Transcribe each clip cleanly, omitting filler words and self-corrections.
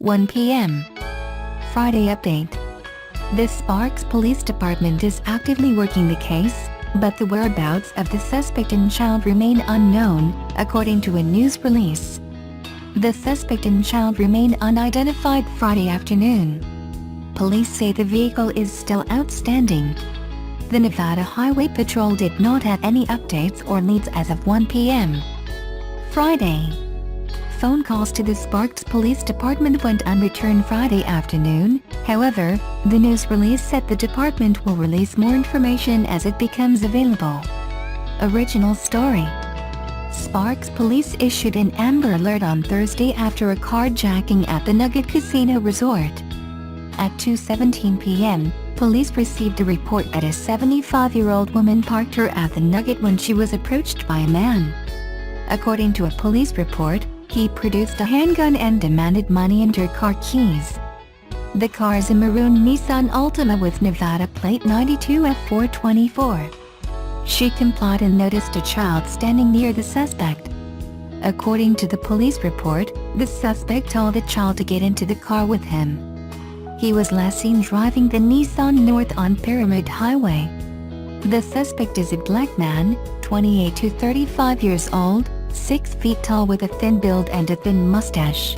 1 p.m. Friday update. The Sparks Police Department is actively working the case, but the whereabouts of the suspect and child remain unknown, according to a news release. The suspect and child remain unidentified Friday afternoon. Police say the vehicle is still outstanding. The Nevada Highway Patrol did not have any updates or leads as of 1 p.m. Friday. Phone calls to the Sparks Police Department went unreturned Friday afternoon. However, the news release said the department will release more information as it becomes available. Original story. Sparks Police issued an Amber Alert on Thursday after a carjacking at the Nugget Casino Resort. At 2:17 p.m., police received a report that a 75-year-old woman parked her at the Nugget when she was approached by a man. According to a police report, he produced a handgun and demanded money and her car keys. The car is a maroon Nissan Altima with Nevada plate 92F424. She complied and noticed a child standing near the suspect. According to the police report, the suspect told the child to get into the car with him. He was last seen driving the Nissan north on Pyramid Highway. The suspect is a black man, 28 to 35 years old, 6 feet tall with a thin build and a thin mustache.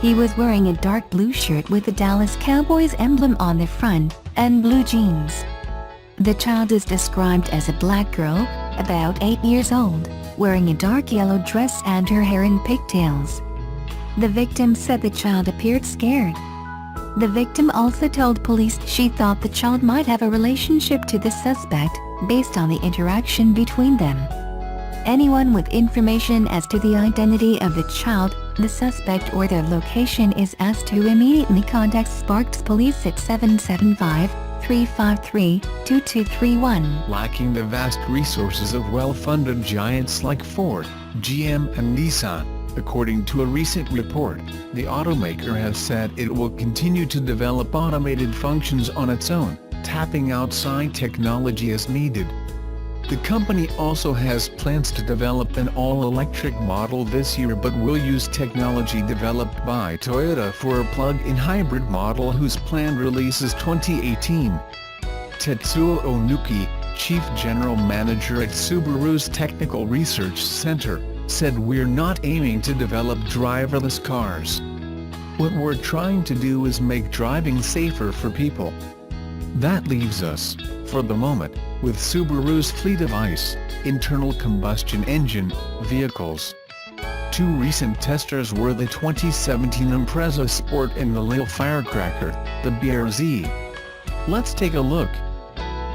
He was wearing a dark blue shirt with the Dallas Cowboys emblem on the front, and blue jeans. The child is described as a black girl, about 8 years old, wearing a dark yellow dress and her hair in pigtails. The victim said the child appeared scared. The victim also told police she thought the child might have a relationship to the suspect, based on the interaction between them. Anyone with information as to the identity of the child, the suspect or their location is asked to immediately contact Sparks Police at 775-353-2231. Lacking the vast resources of well-funded giants like Ford, GM and Nissan, according to a recent report, the automaker has said it will continue to develop automated functions on its own, tapping outside technology as needed. The company also has plans to develop an all-electric model this year but will use technology developed by Toyota for a plug-in hybrid model whose planned release is 2018. Tetsuo Onuki, Chief General Manager at Subaru's Technical Research Center, said, "We're not aiming to develop driverless cars. What we're trying to do is make driving safer for people. That leaves us, for the moment, with Subaru's fleet of ICE, internal combustion engine, vehicles." Two recent testers were the 2017 Impreza Sport and the Lille Firecracker, the BRZ. Let's take a look.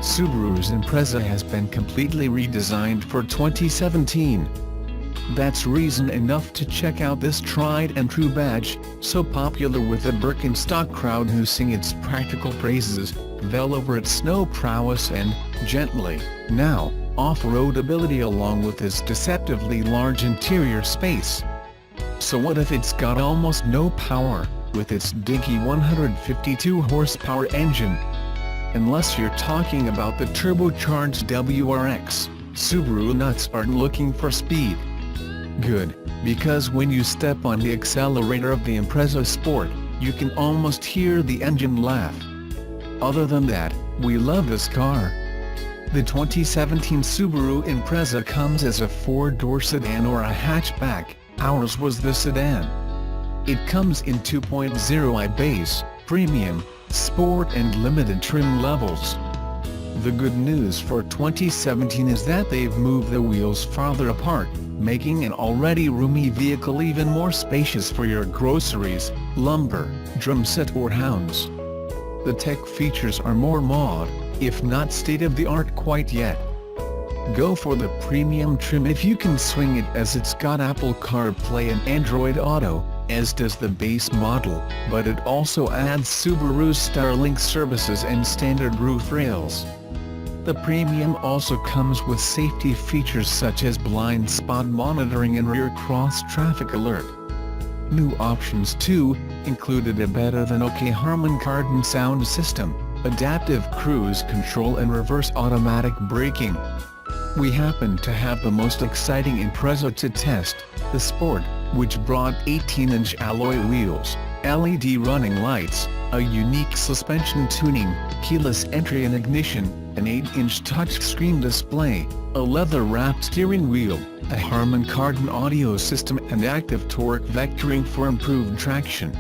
Subaru's Impreza has been completely redesigned for 2017. That's reason enough to check out this tried-and-true badge, so popular with the Birkenstock crowd who sing its practical praises, well over its snow prowess and, gently, now, off-road ability along with its deceptively large interior space. So what if it's got almost no power, with its dinky 152 horsepower engine? Unless you're talking about the turbocharged WRX, Subaru nuts aren't looking for speed. Good, because when you step on the accelerator of the Impreza Sport, you can almost hear the engine laugh. Other than that, we love this car. The 2017 Subaru Impreza comes as a 4-door sedan or a hatchback. Ours was the sedan. It comes in 2.0i base, premium, sport and limited trim levels. The good news for 2017 is that they've moved the wheels farther apart, making an already roomy vehicle even more spacious for your groceries, lumber, drum set or hounds. The tech features are more mod, if not state-of-the-art quite yet. Go for the premium trim if you can swing it, as it's got Apple CarPlay and Android Auto, as does the base model, but it also adds Subaru's Starlink services and standard roof rails. The premium also comes with safety features such as blind spot monitoring and rear cross-traffic alert. New options too included a better-than-okay Harman Kardon sound system, adaptive cruise control and reverse automatic braking. We happen to have the most exciting Impreza to test, the Sport, which brought 18-inch alloy wheels, LED running lights, a unique suspension tuning, keyless entry and ignition, an 8-inch touchscreen display, a leather-wrapped steering wheel, a Harman Kardon audio system and active torque vectoring for improved traction.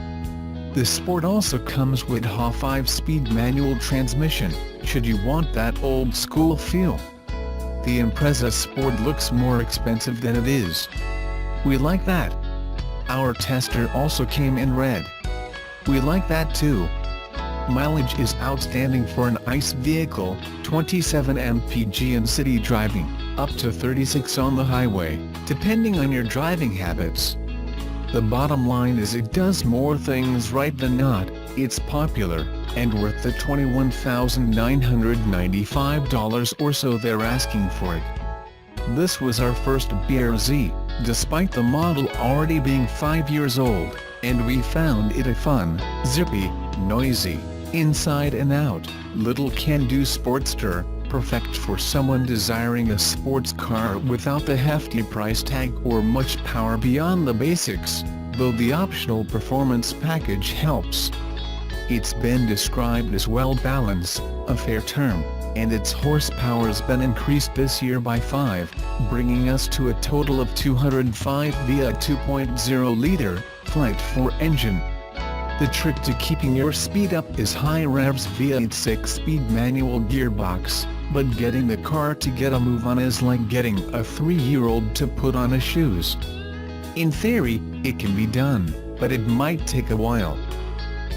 The Sport also comes with a 5-speed manual transmission, should you want that old-school feel. The Impreza Sport looks more expensive than it is. We like that. Our tester also came in red. We like that too. Mileage is outstanding for an ICE vehicle, 27 mpg in city driving, up to 36 on the highway, depending on your driving habits. The bottom line is it does more things right than not, it's popular, and worth the $21,995 or so they're asking for it. This was our first BRZ, despite the model already being 5 years old, and we found it a fun, zippy, noisy, inside and out, little can-do sportster, perfect for someone desiring a sports car without the hefty price tag or much power beyond the basics, though the optional performance package helps. It's been described as well-balanced, a fair term, and its horsepower's been increased this year by 5, bringing us to a total of 205 via a 2.0-liter, Flight 4 engine. The trick to keeping your speed up is high revs via its 6-speed manual gearbox, but getting the car to get a move on is like getting a 3-year-old to put on his shoes. In theory, it can be done, but it might take a while.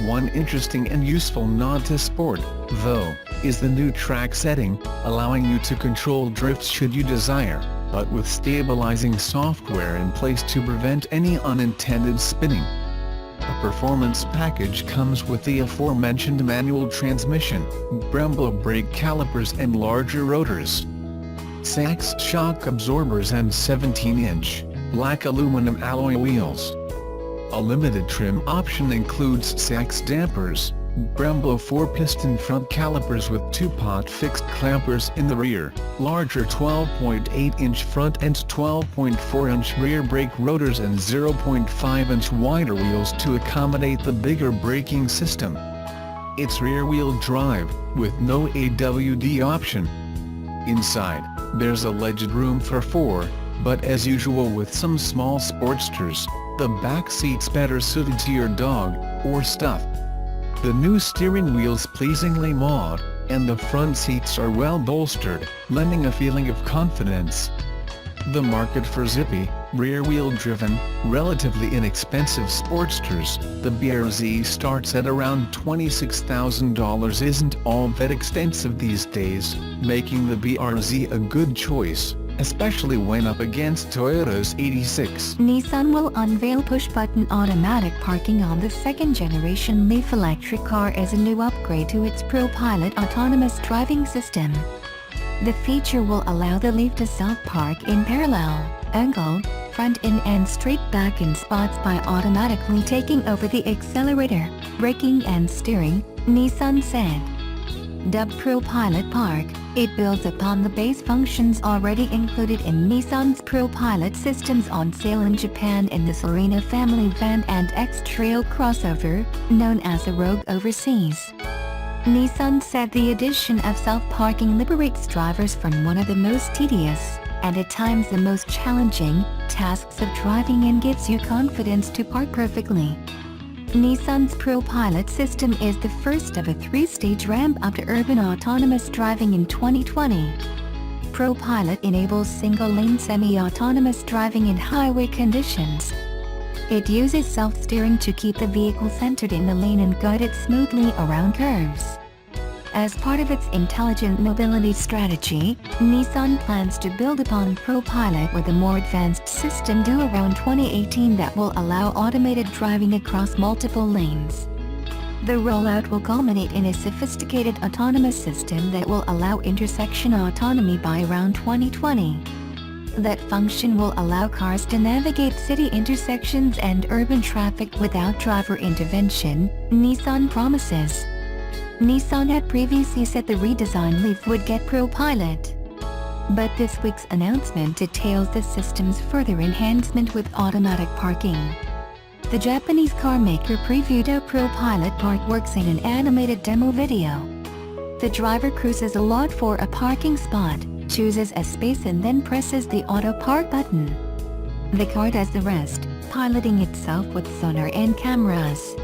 One interesting and useful nod to Sport, though, is the new track setting, allowing you to control drifts should you desire, but with stabilizing software in place to prevent any unintended spinning. A performance package comes with the aforementioned manual transmission, Brembo brake calipers and larger rotors, Sachs shock absorbers and 17-inch, black aluminum alloy wheels. A limited trim option includes Sachs dampers, Brembo 4-piston front calipers with 2-pot fixed clampers in the rear, larger 12.8-inch front and 12.4-inch rear brake rotors and 0.5-inch wider wheels to accommodate the bigger braking system. It's rear-wheel drive, with no AWD option. Inside, there's alleged room for 4, but as usual with some small Sportsters, the back seat's better suited to your dog, or stuff. The new steering wheel's pleasingly mauve, and the front seats are well bolstered, lending a feeling of confidence. The market for zippy, rear-wheel driven, relatively inexpensive Sportsters, the BRZ starts at around $26,000 isn't all that extensive these days, making the BRZ a good choice, especially when up against Toyota's 86. Nissan will unveil push-button automatic parking on the second-generation Leaf electric car as a new upgrade to its ProPilot autonomous driving system. The feature will allow the Leaf to self-park in parallel, angle, front-in and straight-back in spots by automatically taking over the accelerator, braking and steering, Nissan said. Dubbed ProPilot Park, it builds upon the base functions already included in Nissan's ProPilot systems on sale in Japan in the Serena family van and X-Trail crossover, known as the Rogue overseas. Nissan said the addition of self-parking liberates drivers from one of the most tedious, and at times the most challenging, tasks of driving and gives you confidence to park perfectly. Nissan's ProPilot system is the first of a 3-stage ramp-up to urban autonomous driving in 2020. ProPilot enables single-lane semi-autonomous driving in highway conditions. It uses self-steering to keep the vehicle centered in the lane and guide it smoothly around curves. As part of its intelligent mobility strategy, Nissan plans to build upon ProPilot with a more advanced system due around 2018 that will allow automated driving across multiple lanes. The rollout will culminate in a sophisticated autonomous system that will allow intersection autonomy by around 2020. That function will allow cars to navigate city intersections and urban traffic without driver intervention, Nissan promises. Nissan had previously said the redesigned Leaf would get ProPilot. But this week's announcement details the system's further enhancement with automatic parking. The Japanese carmaker previewed how ProPilot Park works in an animated demo video. The driver cruises a lot for a parking spot, chooses a space and then presses the auto park button. The car does the rest, piloting itself with sonar and cameras.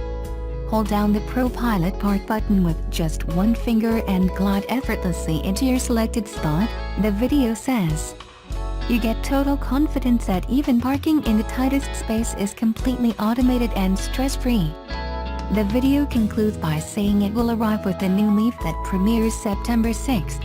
Hold down the ProPilot Park button with just one finger and glide effortlessly into your selected spot, the video says. You get total confidence that even parking in the tightest space is completely automated and stress-free. The video concludes by saying it will arrive with a new Leaf that premieres September 6.